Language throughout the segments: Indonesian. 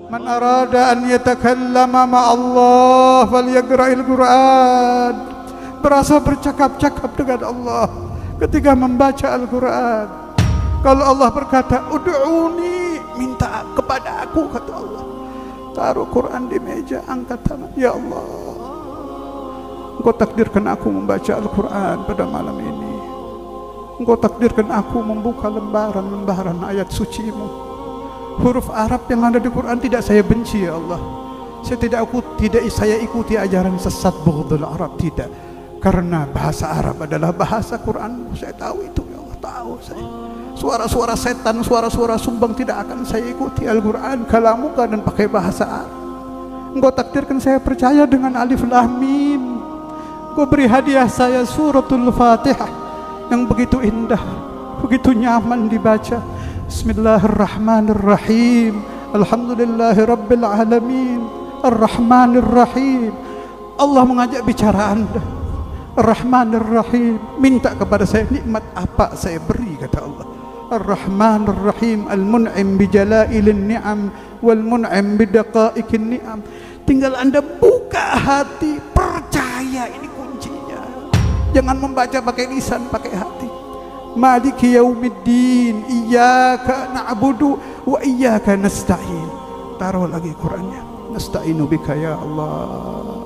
Man arada an yatakallama ma'allah falyaqra'il Qur'an. Berasa bercakap-cakap dengan Allah ketika membaca Al-Quran. Kalau Allah berkata, ud'uni, minta kepada aku, kata Allah. Taruh Quran di meja, angkat tangan, ya Allah, Engkau takdirkan aku membaca Al-Quran pada malam ini. Engkau takdirkan aku membuka lembaran-lembaran ayat suci-Mu. Huruf Arab yang ada di Quran tidak saya benci, ya Allah. Saya ikuti ajaran sesat bughdul Arab, tidak. Karena bahasa Arab adalah bahasa Quran. Saya tahu itu, ya Allah, tahu saya. Suara-suara setan, suara-suara sumbang tidak akan saya ikuti. Al-Quran kalamuka dan pakai bahasa Arab. Engkau takdirkan saya percaya dengan alif lam mim. Engkau beri hadiah saya suratul Fatihah yang begitu indah, begitu nyaman dibaca. Bismillahirrahmanirrahim. Alhamdulillahi rabbil alamin. Ar-Rahmanir-Rahim. Allah mengajak bicara Anda. Ar-Rahmanir-Rahim. Minta kepada saya, nikmat apa saya beri, kata Allah. Ar-Rahmanir-Rahim. Al-Mun'im bijalailin ni'am wal mun'im bidaqaiqin ni'am. Tinggal Anda buka hati, percaya, ini kuncinya. Jangan membaca pakai lisan, pakai hati. Maliki yaumiddin, iyyaka na'budu wa iyyaka nasta'in. Taruh lagi Qur'annya. Nasta'inu bika ya Allah.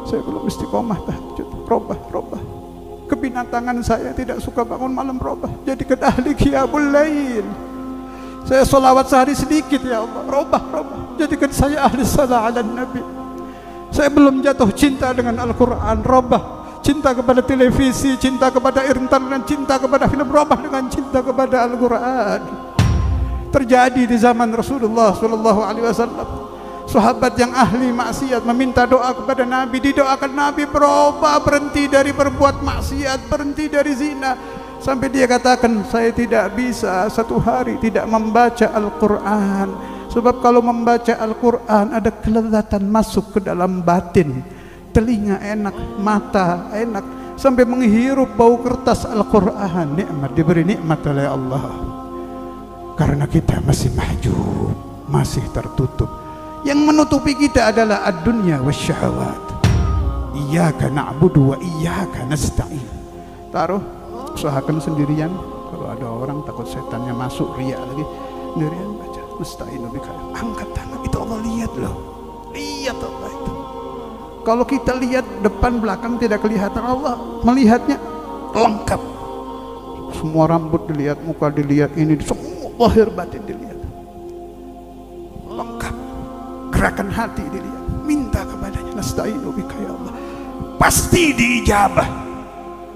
Saya belum istiqomah tahajud. Robah. Kebinatangan saya tidak suka bangun malam, robah. Jadikan ahli qiyamul lail. Saya solawat sehari sedikit, ya Allah. Robah. Jadikan saya ahli salat ala Nabi. Saya belum jatuh cinta dengan Al-Quran, robah. Cinta kepada televisi, cinta kepada internet, cinta kepada film, robah dengan cinta kepada Al-Quran. Terjadi di zaman Rasulullah SAW. Sahabat yang ahli maksiat meminta doa kepada Nabi, didoakan Nabi berubah, berhenti dari berbuat maksiat, berhenti dari zina, sampai dia katakan, saya tidak bisa satu hari tidak membaca Al-Quran, sebab kalau membaca Al-Quran ada kelezatan masuk ke dalam batin, telinga enak, mata enak, sampai menghirup bau kertas Al-Quran. Nikmat, diberi nikmat oleh Allah. Karena kita masih mahjub, masih tertutup. Yang menutupi kita adalah ad-dunya wasyahawat. Iyyaka na'budu wa iyyaka nasta'in. Taruh, usahakan sendirian. Kalau ada orang takut setannya masuk, riya lagi, sendirian baca nasta'inu bika. Angkat tangan, itu Allah lihat loh. Lihat Allah itu. Kalau kita lihat depan belakang tidak kelihatan, Allah melihatnya lengkap. Semua rambut dilihat, muka dilihat, ini semua lahir batin dilihat. Lengkap. Gerakan hati dilihat, minta kepadanya, nasta'inu bika ya Allah, pasti diijabah.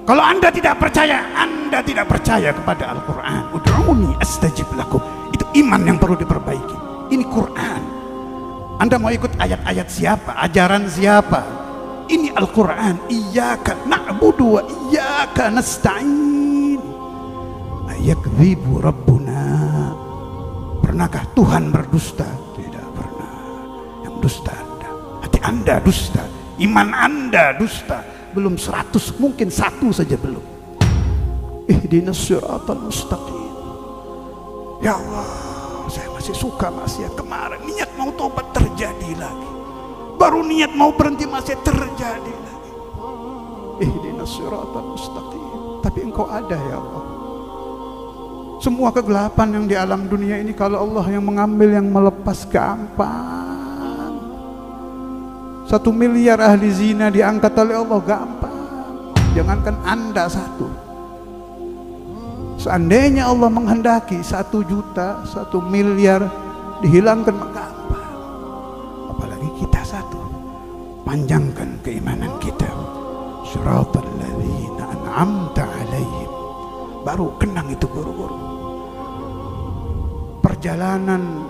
Kalau Anda tidak percaya, Anda tidak percaya kepada Al-Quran. Ud'uni astajib lakum. Itu iman yang perlu diperbaiki. Ini Quran. Anda mau ikut ayat-ayat siapa, ajaran siapa? Ini Al-Quran. Iyyaka na'budu wa iyyaka nasta'in. Ayakdzibu rabbuna. Pernahkah Tuhan berdusta? Dusta Anda, hati Anda dusta, iman Anda dusta, belum 100, mungkin 1 saja belum. Ihdinas siratal mustaqim. Ya Allah, saya masih suka maksiat. Kemarin niat mau tobat terjadi lagi, baru niat mau berhenti maksiat terjadi lagi. Ihdinas siratal mustaqim. Tapi Engkau ada, ya Allah. Semua kegelapan yang di alam dunia ini, kalau Allah yang mengambil, yang melepas, gampang. 1 miliar ahli zina diangkat oleh Allah, gampang. Jangankan Anda 1. Seandainya Allah menghendaki 1 juta, 1 miliar dihilangkan, gampang. Apalagi kita 1. Panjangkan keimanan kita. Siratal ladzina an'amta alaihim. Baru kenang itu guru-guru. Perjalanan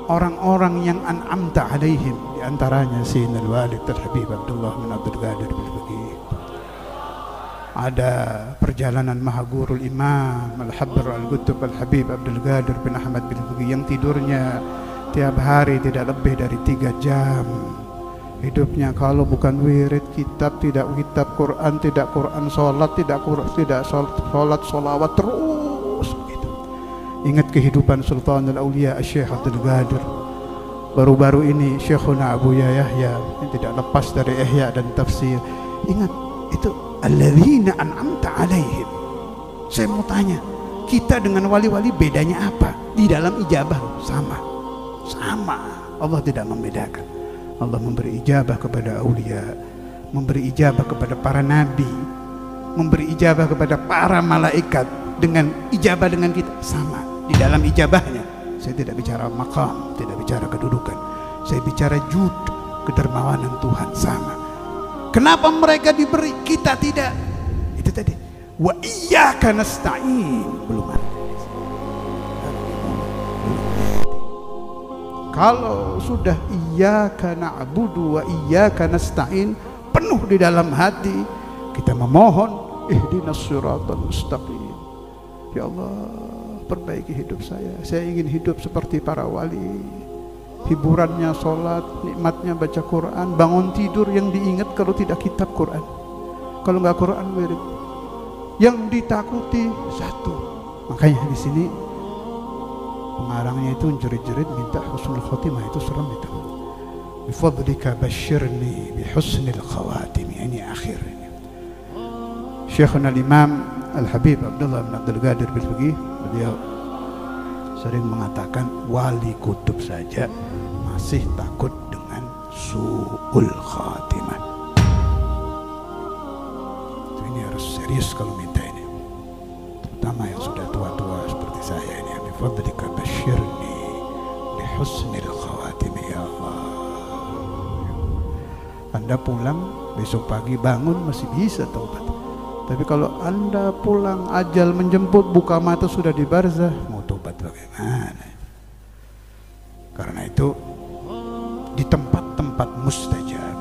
orang-orang yang an'amta alaihim, diantaranya Sayyidina Walid Al-Habib Abdullah bin Abdul Qadir bin Baqi. Ada perjalanan Mahagurul Imam Al-Habr Al-Qutb Al-Habib Abdul Qadir bin Ahmad bin Baqi, yang tidurnya tiap hari tidak lebih dari 3 jam. Hidupnya kalau bukan wirid, kitab, tidak kitab, Quran, tidak Quran, sholat, tidak Quran, tidak sholat, sholawat terus. Ingat kehidupan Sultanul Aulia Syekh Abdul Qadir. baru-baru ini Syekhuna Abu Yahya yang tidak lepas dari ihya dan tafsir. Ingat, itu alladzina an'amta alaihim. Saya mau tanya, kita dengan wali-wali bedanya apa? Di dalam ijabah sama. Allah tidak membedakan. Allah memberi ijabah kepada aulia, memberi ijabah kepada para nabi, memberi ijabah kepada para malaikat. Dengan ijabah dengan kita sama. Di dalam ijabahnya saya tidak bicara maqam, tidak bicara kedudukan, saya bicara jud, kedermawanan Tuhan sama. Kenapa mereka diberi, kita tidak? Itu tadi, wa iyyaka nasta'in, belum ada. Kalau sudah iyyaka na'budu wa iyyaka nasta'in penuh di dalam hati, kita memohon ihdinas siratal mustaqim. Ya Allah, perbaiki hidup saya ingin hidup seperti para wali. Hiburannya sholat, nikmatnya baca Quran, bangun tidur yang diingat kalau tidak kitab Quran, kalau nggak Quran wirid. Yang ditakuti satu. Makanya di sini pengarangnya itu jerit-jerit minta husnul khotimah, itu serem itu. Bifadlika basyirni bihusnil khawatim, ini akhir ini. Syekhuna al-Imam Al-Habib Abdullah bin Abdul Qadir Bilfiqih, beliau sering mengatakan wali kutub saja masih takut dengan su'ul khatimah. Ini harus serius kalau minta ini, terutama yang sudah tua-tua seperti saya ini. Bifadlika basyirni bihusnil khawatim, ya Allah. Anda pulang besok pagi bangun masih bisa taubat. Tapi kalau Anda pulang ajal menjemput, buka mata sudah di barzah, mau tobat bagaimana? Karena itu di tempat-tempat mustajab,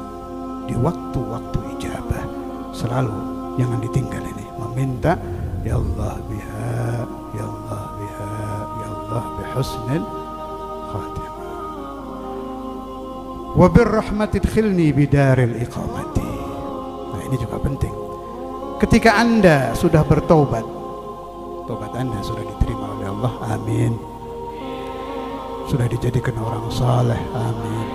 di waktu-waktu ijabah, selalu jangan ditinggal ini, meminta ya Allah biha, ya Allah biha, ya Allah bihusnil khatimah. Wa birrahmati adkhilni bidaril iqamati. Nah, ini juga penting. Ketika Anda sudah bertobat, tobat Anda sudah diterima oleh Allah, amin. Sudah dijadikan orang saleh, amin.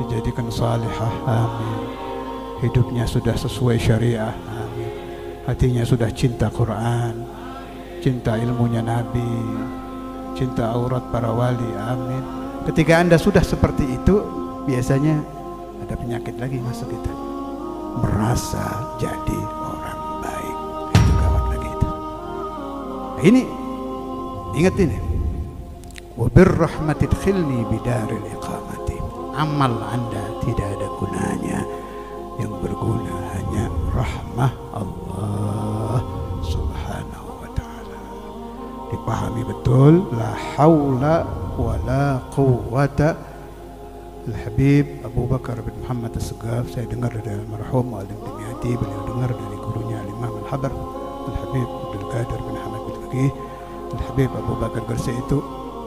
Dijadikan salihah, amin. Hidupnya sudah sesuai syariah, amin. Hatinya sudah cinta Quran, cinta ilmunya Nabi, cinta aurat para wali, amin. Ketika Anda sudah seperti itu, biasanya ada penyakit lagi masuk kita, merasa jadi orang baik. Itu kawan lagi itu. Nah, ini ingat ini, wa birrahmati adkhilni bidaril iqamati. Amal Anda tidak ada gunanya, yang berguna hanya rahmah Allah subhanahu wa ta'ala. Dipahami betul, la haula wa la quwwata. Al-Habib Abu Bakar bin Muhammad As-Segaf, saya dengar dari almarhum Alim Dimyati, beliau dengar dari gurunya Imam Al-Habar Al-Habib Abdul Qadir bin Hamad Bilfiqih. Al-Habib Abu Bakar Garsi itu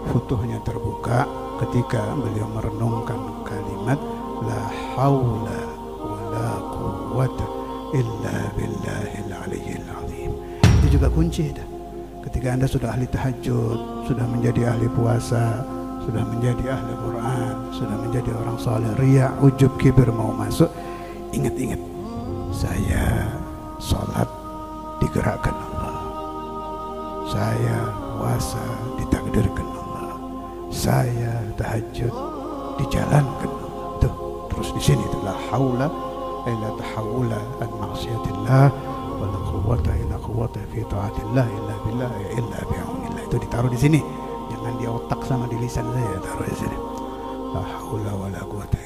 futuhnya terbuka ketika beliau merenungkan kalimat la haula wa la quwwata illa billahil aliyyil azim. Itu juga kunci dah. Ketika Anda sudah ahli tahajud, sudah menjadi ahli puasa, sudah menjadi ahli Quran, sudah menjadi orang saleh, riya, ujub, kibir mau masuk, ingat-ingat, saya sholat digerakkan Allah, saya puasa ditakdirkan Allah, saya tahajud dijalankan Allah. Tuh, terus di sini tuh la haula illa tahawula an ma'siyatillah wa la quwwata illa quwwata fi ta'atillah illa billah illa bi'aunillah. Itu ditaruh di sini. Jangan di otak sama di lisan saya, taruh di sini. La haula wala quwwata